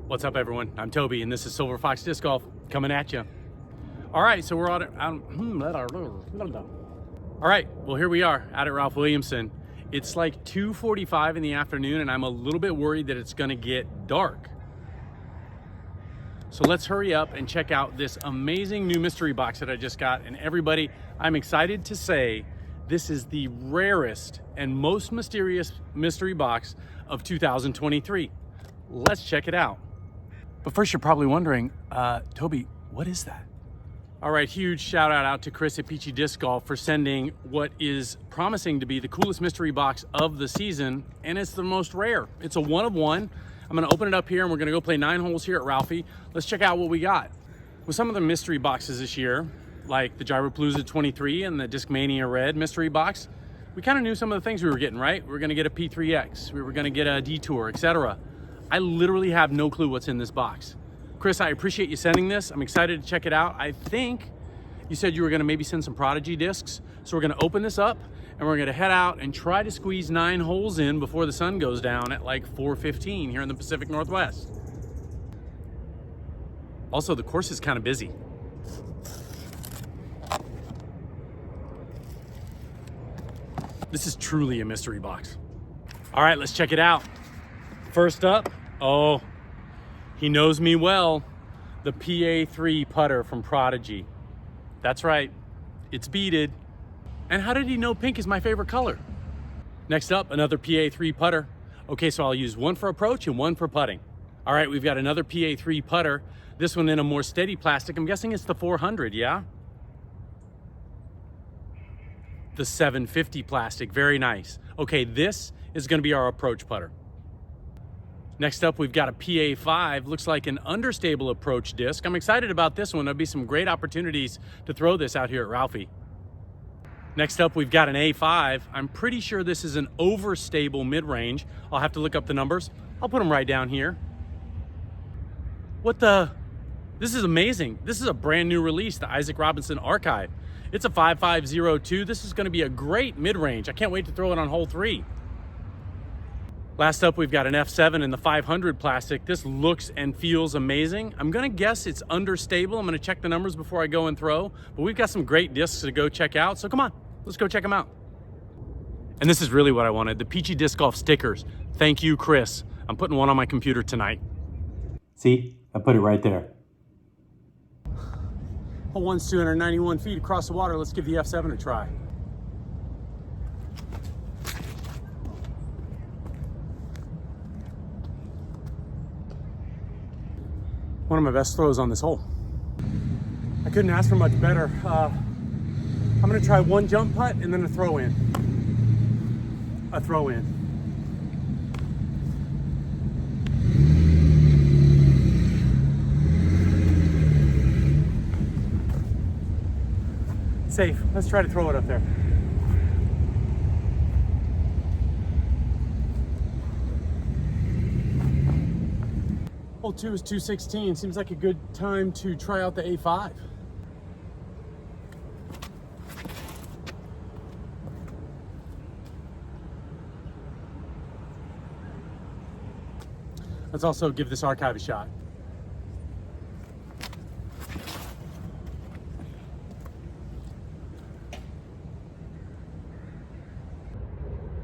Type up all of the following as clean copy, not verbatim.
What's up, everyone? I'm Toby, and this is Silver Fox Disc Golf coming at you. All right, so we're all right, well, here we are out at Ralph Williamson. It's like 2:45 in the afternoon, and I'm a little bit worried that it's gonna get dark. So let's hurry up and check out this amazing new mystery box that I just got. And everybody, I'm excited to say this is the rarest and most mysterious mystery box of 2023. Let's check it out. But first, you're probably wondering, Toby, what is that? All right, huge shout out to Chris at Peachy Disc Golf for sending what is promising to be the coolest mystery box of the season, and it's the most rare. It's a one of one. I'm gonna open it up here and we're gonna go play 9 holes here at Ralphie. Let's check out what we got. With some of the mystery boxes this year, like the Gyropalooza 23 and the Discmania Red mystery box, we kind of knew some of the things we were getting, right? We were gonna get a P3X, we were gonna get a Detour, etc. I literally have no clue what's in this box. Chris, I appreciate you sending this. I'm excited to check it out. I think you said you were gonna maybe send some Prodigy discs. So we're gonna open this up and we're gonna head out and try to squeeze 9 holes in before the sun goes down at like 4:15 here in the Pacific Northwest. Also, the course is kind of busy. This is truly a mystery box. All right, let's check it out. First up, oh, he knows me well, the PA3 putter from Prodigy. That's right, it's beaded. And how did he know pink is my favorite color? Next up, another PA3 putter. Okay, so I'll use one for approach and one for putting. All right, we've got another PA3 putter. This one in a more steady plastic. I'm guessing it's the 400, yeah? The 750 plastic, very nice. Okay, this is gonna be our approach putter. Next up, we've got a PA5, looks like an understable approach disc. I'm excited about this one. There'll be some great opportunities to throw this out here at Ralphie. Next up, we've got an A5. I'm pretty sure this is an overstable mid-range. I'll have to look up the numbers. I'll put them right down here. What the? This is amazing. This is a brand new release, the Isaac Robinson Archive. It's a 5502. This is gonna be a great mid-range. I can't wait to throw it on hole 3. Last up, we've got an F7 in the 500 plastic. This looks and feels amazing. I'm gonna guess it's understable. I'm gonna check the numbers before I go and throw, but we've got some great discs to go check out. So come on, let's go check them out. And this is really what I wanted, the Peachy Disc Golf stickers. Thank you, Chris. I'm putting one on my computer tonight. See, I put it right there. Hole 1's 291 feet across the water. Let's give the F7 a try. One of my best throws on this hole. I couldn't ask for much better. I'm gonna try one jump putt and then a throw in. A throw in. Safe. Let's try to throw it up there. Hole 2 is 216. Seems like a good time to try out the A5. Let's also give this archive a shot.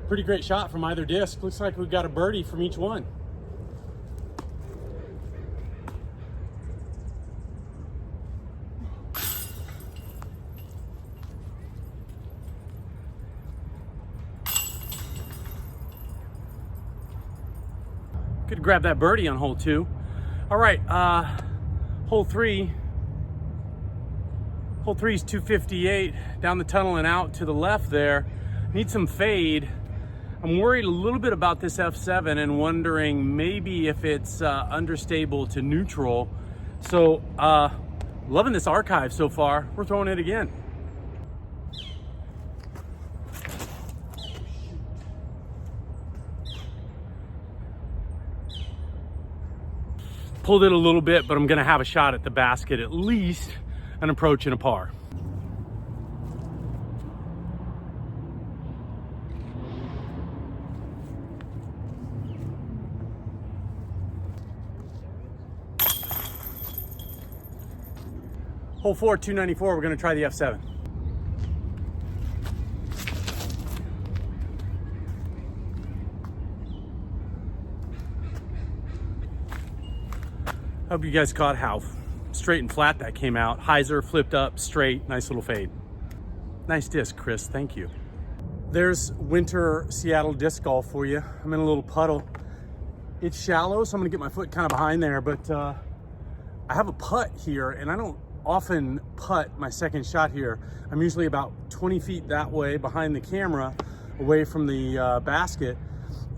Pretty great shot from either disc. Looks like we've got a birdie from each one. Could grab that birdie on hole 2. All right, hole 3. Hole 3 is 258 down the tunnel and out to the left there. Need some fade. I'm worried a little bit about this F7 and wondering maybe if it's understable to neutral. So loving this archive so far. We're throwing it again. Pulled it a little bit, but I'm gonna have a shot at the basket, at least an approach and a par. Hole 4, 294, we're gonna try the F7. Hope you guys caught how straight and flat that came out. Hyzer, flipped up, straight, nice little fade. Nice disc, Chris, thank you. There's winter Seattle disc golf for you. I'm in a little puddle. It's shallow, so I'm gonna get my foot kind of behind there, but I have a putt here, and I don't often putt my second shot here. I'm usually about 20 feet that way behind the camera, away from the basket,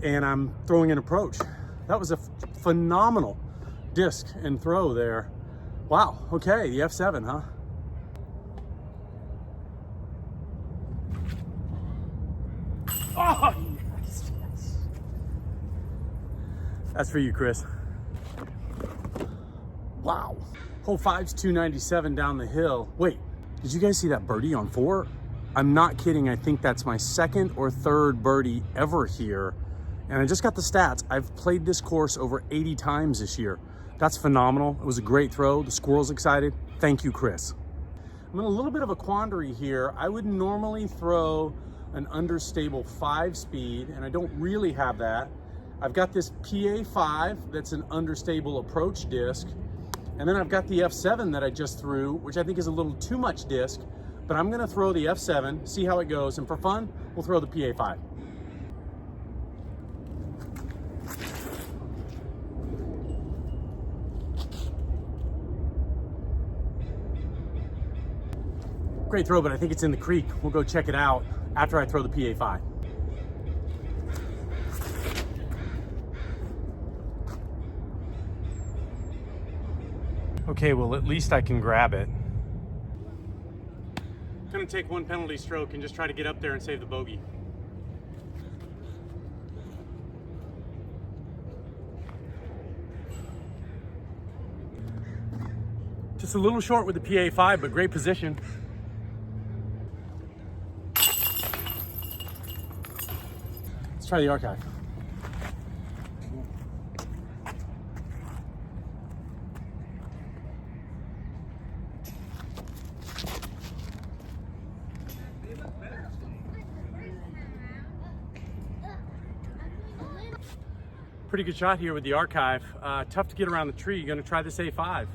and I'm throwing an approach. That was a phenomenal disc and throw there. Wow, okay, the F7, huh? Oh, yes, yes. That's for you, Chris. Wow. Hole 5's 297 down the hill. Wait, did you guys see that birdie on 4? I'm not kidding. I think that's my second or third birdie ever here. And I just got the stats. I've played this course over 80 times this year. That's phenomenal. It was a great throw. The squirrel's excited. Thank you, Chris. I'm in a little bit of a quandary here. I would normally throw an understable 5-speed, and I don't really have that. I've got this PA5 that's an understable approach disc. And then I've got the F7 that I just threw, which I think is a little too much disc, but I'm gonna throw the F7, see how it goes, and for fun, we'll throw the PA5. Great throw, but I think it's in the creek. We'll go check it out after I throw the PA5. Okay, well, at least I can grab it. I'm gonna take one penalty stroke and just try to get up there and save the bogey. Just a little short with the PA5, but great position. Let's try the archive. Pretty good shot here with the archive. Tough to get around the tree. You're gonna try this A5.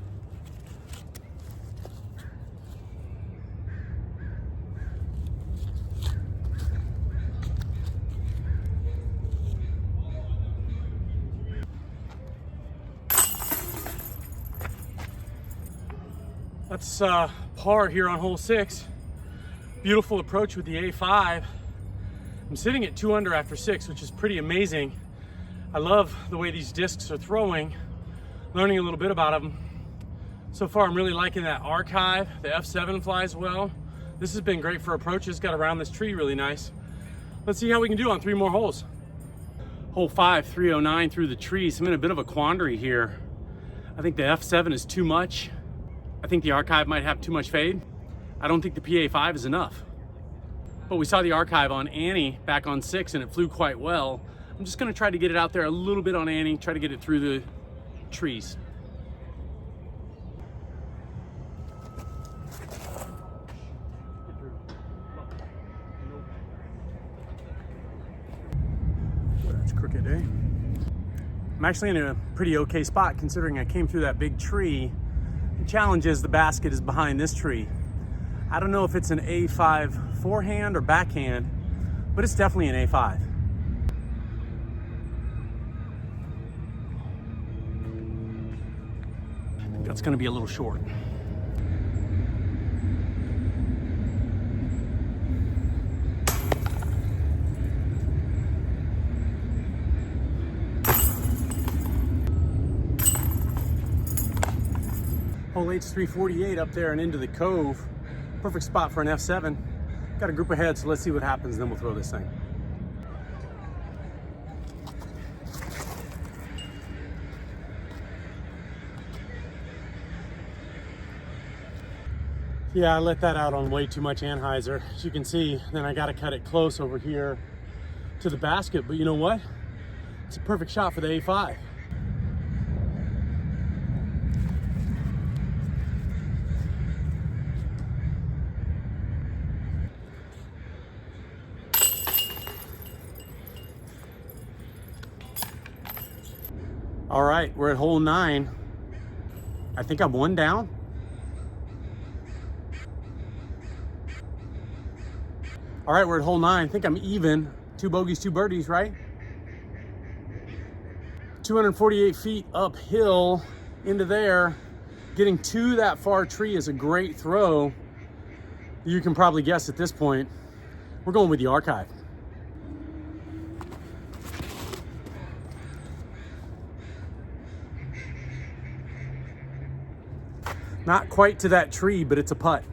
That's par here on hole 6. Beautiful approach with the A5. I'm sitting at 2 under after 6, which is pretty amazing. I love the way these discs are throwing, learning a little bit about them. So far, I'm really liking that archive. The F7 flies well. This has been great for approaches, got around this tree really nice. Let's see how we can do on 3 more holes. Hole 5, 309 through the trees. I'm in a bit of a quandary here. I think the F7 is too much. I think the archive might have too much fade. I don't think the PA5 is enough. But we saw the archive on Annie back on 6 and it flew quite well. I'm just gonna try to get it out there a little bit on Annie, try to get it through the trees. Boy, that's crooked, eh? I'm actually in a pretty okay spot considering I came through that big tree. The challenge is the basket is behind this tree. I don't know if it's an A5 forehand or backhand, but it's definitely an A5. That's going to be a little short. Hole 8's 348 up there and into the cove. Perfect spot for an F7. Got a group ahead, so let's see what happens, then we'll throw this thing. Yeah, I let that out on way too much anhyzer. As you can see, then I gotta cut it close over here to the basket, but you know what? It's a perfect shot for the A5. All right, we're at hole 9. I think I'm 1 down. All right, we're at hole 9. I think I'm even. 2 bogeys, 2 birdies, right? 248 feet uphill into there. Getting to that far tree is a great throw. You can probably guess at this point, we're going with the archive. Not quite to that tree, but it's a putt.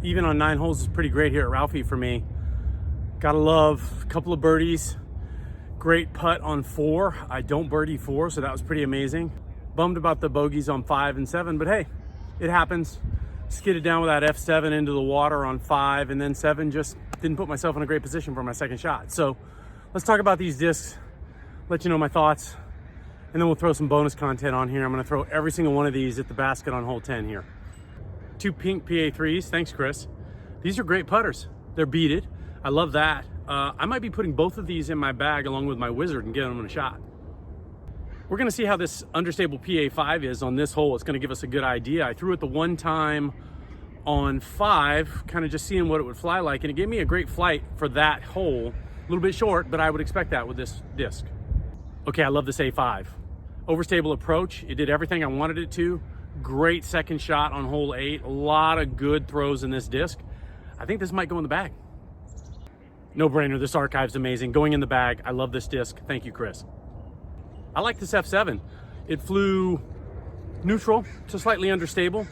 Even on 9 holes is pretty great here at Ralphie for me. Gotta love a couple of birdies. Great putt on 4. I don't birdie 4, so that was pretty amazing. Bummed about the bogeys on 5 and 7, but hey, it happens. Skidded down with that F7 into the water on 5, and then 7 just didn't put myself in a great position for my second shot. So let's talk about these discs, let you know my thoughts, and then we'll throw some bonus content on here. I'm gonna throw every single one of these at the basket on hole 10 here. 2 pink PA3s, thanks Chris. These are great putters. They're beaded, I love that. I might be putting both of these in my bag along with my Wizard and getting them in a shot. We're gonna see how this understable PA5 is on this hole. It's gonna give us a good idea. I threw it the one time on 5, kind of just seeing what it would fly like, and it gave me a great flight for that hole. A little bit short, but I would expect that with this disc. Okay, I love this A5. Overstable approach, it did everything I wanted it to. Great second shot on hole 8. A lot of good throws in this disc. I think this might go in the bag. No brainer, this archive's amazing. Going in the bag, I love this disc. Thank you, Chris. I like this F7. It flew neutral to slightly understable.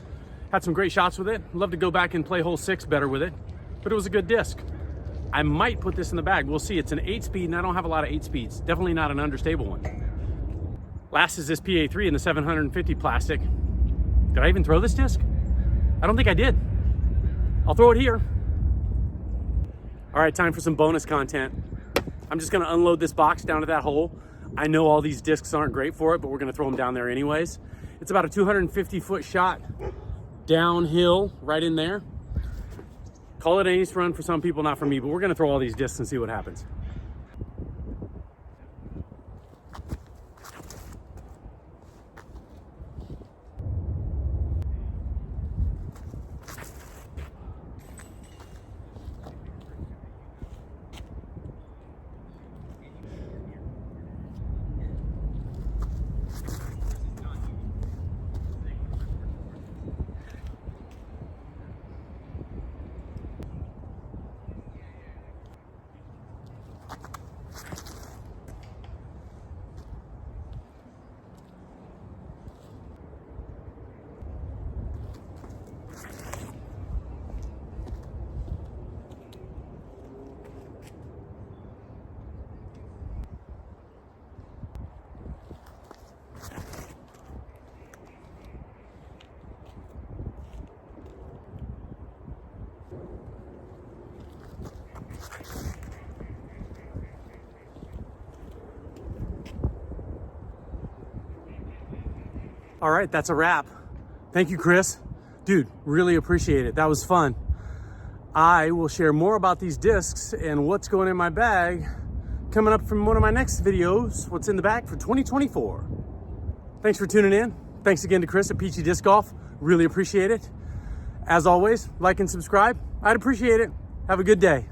Had some great shots with it. Love to go back and play hole 6 better with it, but it was a good disc. I might put this in the bag. We'll see. It's an 8-speed, and I don't have a lot of 8-speeds. Definitely not an understable one. Last is this PA3 in the 750 plastic. Did I even throw this disc? I don't think I did. I'll throw it here. All right, time for some bonus content. I'm just gonna unload this box down to that hole. I know all these discs aren't great for it, but we're gonna throw them down there anyways. It's about a 250-foot shot downhill right in there. Call it an ace run for some people, not for me, but we're gonna throw all these discs and see what happens. All right, that's a wrap. Thank you, Chris. Dude, really appreciate it. That was fun. I will share more about these discs and what's going in my bag coming up from one of my next videos, what's in the bag for 2024. Thanks for tuning in. Thanks again to Chris at Peachy Disc Golf. Really appreciate it. As always, like and subscribe. I'd appreciate it. Have a good day.